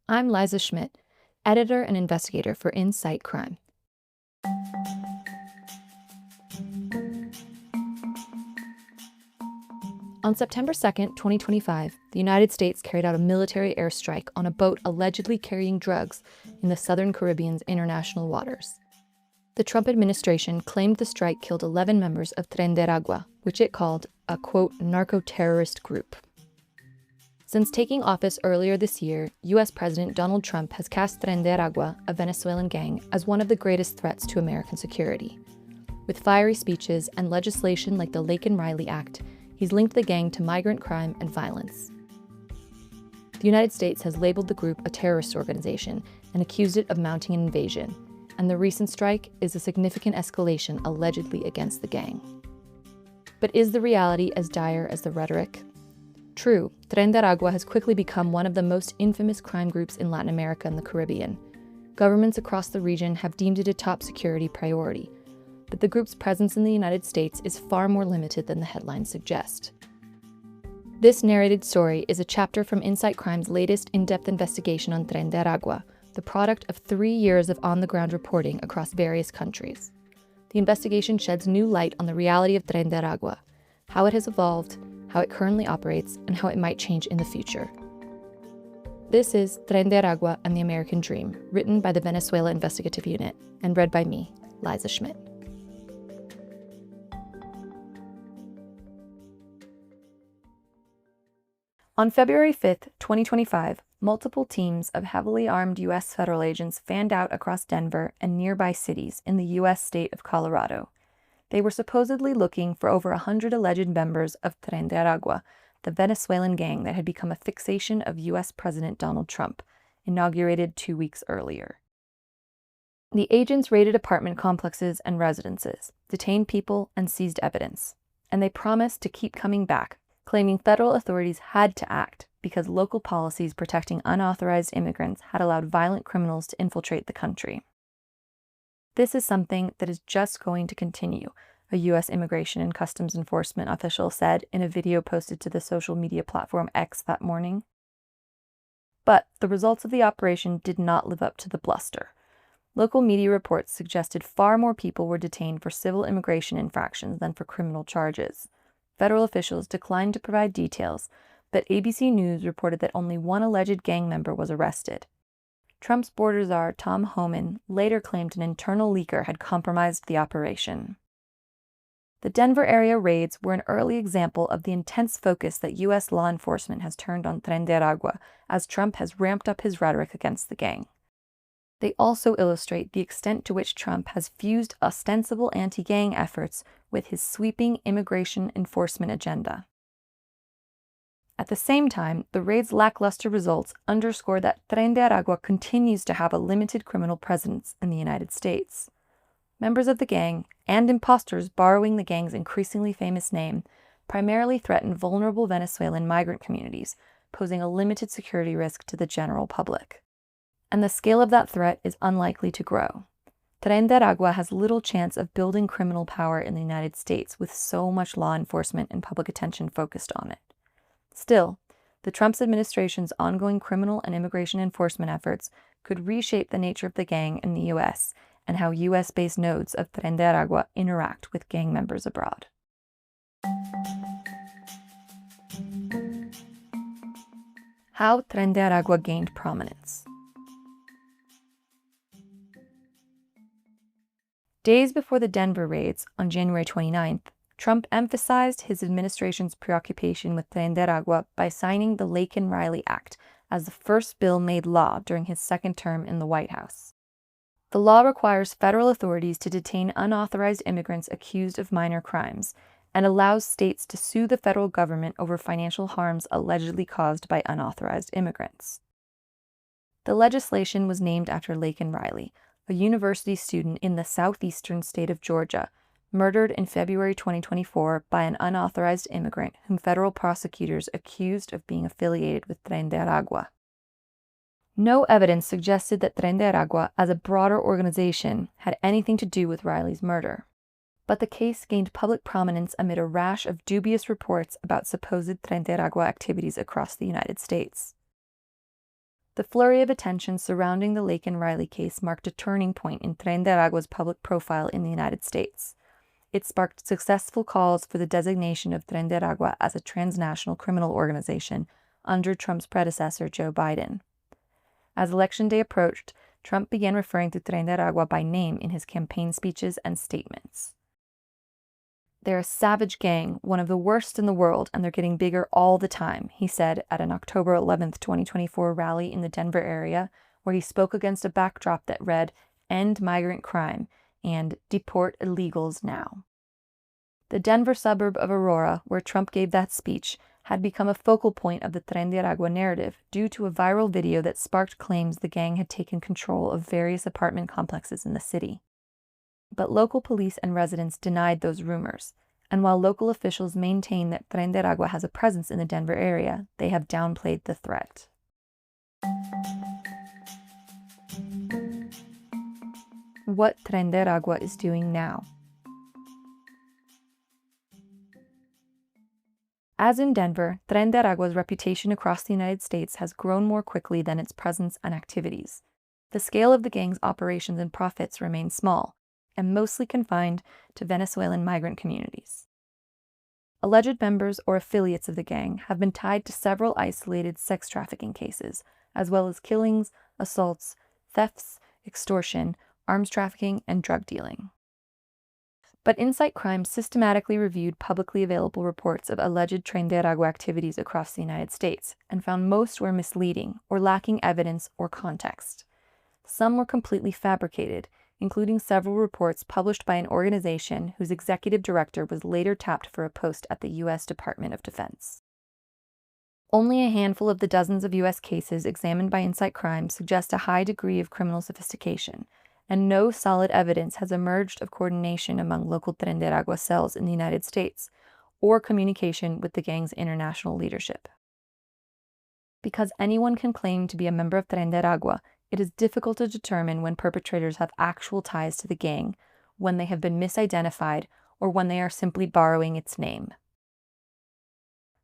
I'm Liza Schmidt, editor and investigator for Insight Crime. On September 2nd, 2025, the United States carried out a military airstrike on a boat allegedly carrying drugs in the southern Caribbean's international waters. The Trump administration claimed the strike killed 11 members of Tren de Aragua, which it called a, quote, narco-terrorist group. Since taking office earlier this year, U.S. President Donald Trump has cast Tren de Aragua, a Venezuelan gang, as one of the greatest threats to American security. With fiery speeches and legislation like the Laken Riley Act, he's linked the gang to migrant crime and violence. The United States has labeled the group a terrorist organization and accused it of mounting an invasion, and the recent strike is a significant escalation allegedly against the gang. But is the reality as dire as the rhetoric? True, Tren de Aragua has quickly become one of the most infamous crime groups in Latin America and the Caribbean. Governments across the region have deemed it a top security priority, but the group's presence in the United States is far more limited than the headlines suggest. This narrated story is a chapter from Insight Crime's latest in-depth investigation on Tren de Aragua, the product of 3 years of on-the-ground reporting across various countries. The investigation sheds new light on the reality of Tren de Aragua, how it has evolved, how it currently operates, and how it might change in the future. This is Tren de Aragua and the American Dream, written by the Venezuela Investigative Unit, and read by me, Liza Schmidt. On February 5th, 2025, multiple teams of heavily armed U.S. federal agents fanned out across Denver and nearby cities in the U.S. state of Colorado. They were supposedly looking for over 100 alleged members of Tren de Aragua, the Venezuelan gang that had become a fixation of U.S. President Donald Trump, inaugurated 2 weeks earlier. The agents raided apartment complexes and residences, detained people, and seized evidence. And they promised to keep coming back, claiming federal authorities had to act because local policies protecting unauthorized immigrants had allowed violent criminals to infiltrate the country. This is something that is just going to continue, a U.S. Immigration and Customs Enforcement official said in a video posted to the social media platform X that morning. But the results of the operation did not live up to the bluster. Local media reports suggested far more people were detained for civil immigration infractions than for criminal charges. Federal officials declined to provide details, but ABC News reported that only one alleged gang member was arrested. Trump's border czar Tom Homan later claimed an internal leaker had compromised the operation. The Denver area raids were an early example of the intense focus that U.S. law enforcement has turned on Tren de Aragua as Trump has ramped up his rhetoric against the gang. They also illustrate the extent to which Trump has fused ostensible anti-gang efforts with his sweeping immigration enforcement agenda. At the same time, the raid's lackluster results underscore that Tren de Aragua continues to have a limited criminal presence in the United States. Members of the gang, and imposters borrowing the gang's increasingly famous name, primarily threaten vulnerable Venezuelan migrant communities, posing a limited security risk to the general public. And the scale of that threat is unlikely to grow. Tren de Aragua has little chance of building criminal power in the United States with so much law enforcement and public attention focused on it. Still, the Trump administration's ongoing criminal and immigration enforcement efforts could reshape the nature of the gang in the U.S. and how U.S.-based nodes of Tren de Aragua interact with gang members abroad. How Tren de Aragua gained prominence. Days before the Denver raids on January 29th, Trump emphasized his administration's preoccupation with Tren de Aragua by signing the Laken Riley Act as the first bill made law during his second term in the White House. The law requires federal authorities to detain unauthorized immigrants accused of minor crimes and allows states to sue the federal government over financial harms allegedly caused by unauthorized immigrants. The legislation was named after Laken Riley, a university student in the southeastern state of Georgia, murdered in February 2024 by an unauthorized immigrant whom federal prosecutors accused of being affiliated with Tren de Aragua. No evidence suggested that Tren de Aragua, as a broader organization, had anything to do with Riley's murder. But the case gained public prominence amid a rash of dubious reports about supposed Tren de Aragua activities across the United States. The flurry of attention surrounding the Laken Riley case marked a turning point in Tren de Aragua's public profile in the United States. It sparked successful calls for the designation of Tren de Aragua as a transnational criminal organization under Trump's predecessor, Joe Biden. As Election Day approached, Trump began referring to Tren de Aragua by name in his campaign speeches and statements. "They're a savage gang, one of the worst in the world, and they're getting bigger all the time," he said at an October 11, 2024 rally in the Denver area, where he spoke against a backdrop that read, "End migrant crime," and "Deport illegals now." The Denver suburb of Aurora, where Trump gave that speech, had become a focal point of the Tren de Aragua narrative due to a viral video that sparked claims the gang had taken control of various apartment complexes in the city. But local police and residents denied those rumors, and while local officials maintain that Tren de Aragua has a presence in the Denver area, they have downplayed the threat. What Tren de Aragua is doing now. As in Denver, Tren de Aragua's reputation across the United States has grown more quickly than its presence and activities. The scale of the gang's operations and profits remain small, and mostly confined to Venezuelan migrant communities. Alleged members or affiliates of the gang have been tied to several isolated sex trafficking cases, as well as killings, assaults, thefts, extortion, arms trafficking, and drug dealing. But Insight Crime systematically reviewed publicly available reports of alleged Tren de Aragua activities across the United States and found most were misleading or lacking evidence or context. Some were completely fabricated, including several reports published by an organization whose executive director was later tapped for a post at the U.S. Department of Defense. Only a handful of the dozens of U.S. cases examined by Insight Crime suggest a high degree of criminal sophistication, and no solid evidence has emerged of coordination among local Tren de Aragua cells in the United States, or communication with the gang's international leadership. Because anyone can claim to be a member of Tren de Aragua, it is difficult to determine when perpetrators have actual ties to the gang, when they have been misidentified, or when they are simply borrowing its name.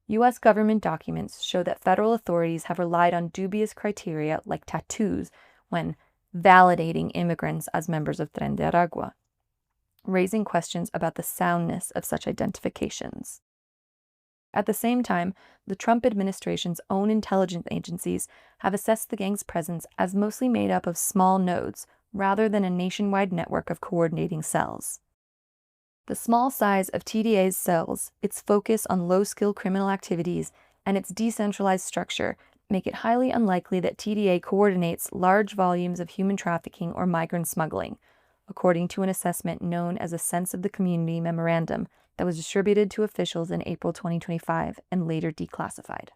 U.S. government documents show that federal authorities have relied on dubious criteria like tattoos when validating immigrants as members of Tren de Aragua, raising questions about the soundness of such identifications. At the same time, the Trump administration's own intelligence agencies have assessed the gang's presence as mostly made up of small nodes rather than a nationwide network of coordinating cells. The small size of TDA's cells, its focus on low-skill criminal activities, and its decentralized structure make it highly unlikely that TDA coordinates large volumes of human trafficking or migrant smuggling, according to an assessment known as a Sense of the Community memorandum that was distributed to officials in April 2025 and later declassified.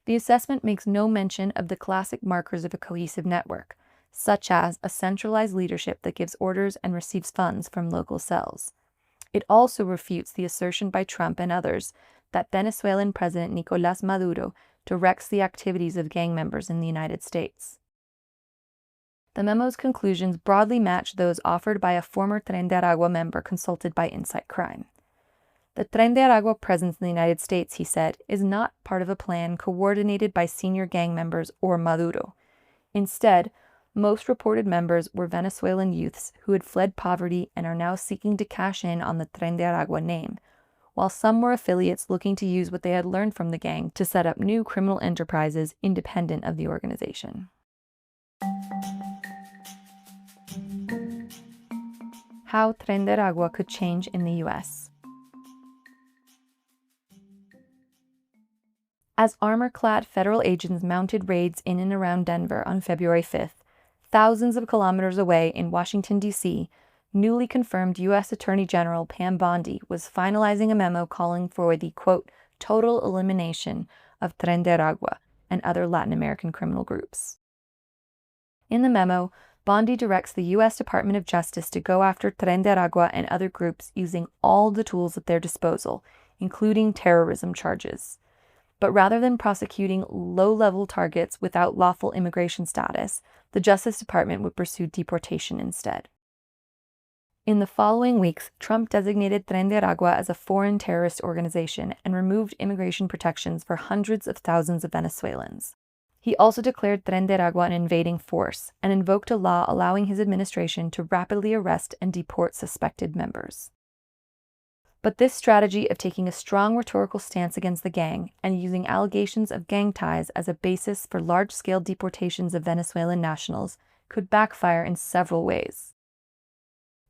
The assessment makes no mention of the classic markers of a cohesive network, such as a centralized leadership that gives orders and receives funds from local cells. It also refutes the assertion by Trump and others that Venezuelan President Nicolás Maduro directs the activities of gang members in the United States. The memo's conclusions broadly match those offered by a former Tren de Aragua member consulted by Insight Crime. The Tren de Aragua presence in the United States, he said, is not part of a plan coordinated by senior gang members or Maduro. Instead, most reported members were Venezuelan youths who had fled poverty and are now seeking to cash in on the Tren de Aragua name, while some were affiliates looking to use what they had learned from the gang to set up new criminal enterprises independent of the organization. How Tren de Aragua could change in the U.S. As armor-clad federal agents mounted raids in and around Denver on February 5th, thousands of kilometers away in Washington, D.C., newly confirmed U.S. Attorney General Pam Bondi was finalizing a memo calling for the, quote, total elimination of Tren de Aragua and other Latin American criminal groups. In the memo, Bondi directs the U.S. Department of Justice to go after Tren de Aragua and other groups using all the tools at their disposal, including terrorism charges. But rather than prosecuting low-level targets without lawful immigration status, the Justice Department would pursue deportation instead. In the following weeks, Trump designated Tren de Aragua as a foreign terrorist organization and removed immigration protections for hundreds of thousands of Venezuelans. He also declared Tren de Aragua an invading force and invoked a law allowing his administration to rapidly arrest and deport suspected members. But this strategy of taking a strong rhetorical stance against the gang and using allegations of gang ties as a basis for large-scale deportations of Venezuelan nationals could backfire in several ways.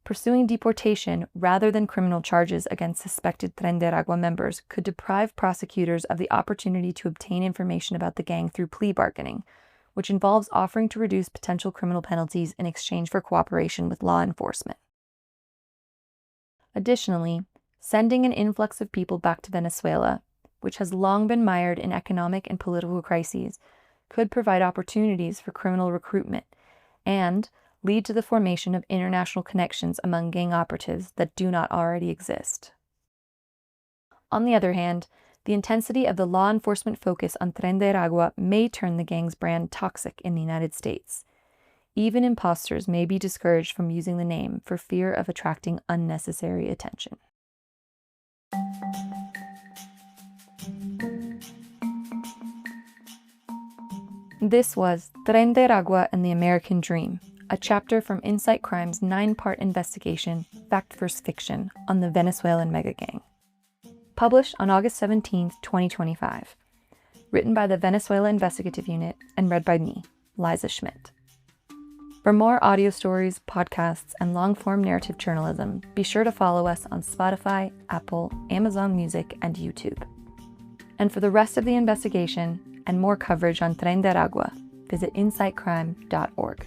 Pursuing deportation rather than criminal charges against suspected Tren de Aragua members could deprive prosecutors of the opportunity to obtain information about the gang through plea bargaining, which involves offering to reduce potential criminal penalties in exchange for cooperation with law enforcement. Additionally, sending an influx of people back to Venezuela, which has long been mired in economic and political crises, could provide opportunities for criminal recruitment and lead to the formation of international connections among gang operatives that do not already exist. On the other hand, the intensity of the law enforcement focus on Tren de Aragua may turn the gang's brand toxic in the United States. Even imposters may be discouraged from using the name for fear of attracting unnecessary attention. This was Tren de Aragua and the American Dream, a chapter from Insight Crime's 9-part investigation, Fact vs. Fiction, on the Venezuelan megagang. Published on August 17, 2025. Written by the Venezuela Investigative Unit and read by me, Liza Schmidt. For more audio stories, podcasts, and long-form narrative journalism, be sure to follow us on Spotify, Apple, Amazon Music, and YouTube. And for the rest of the investigation and more coverage on Tren de Aragua, visit insightcrime.org.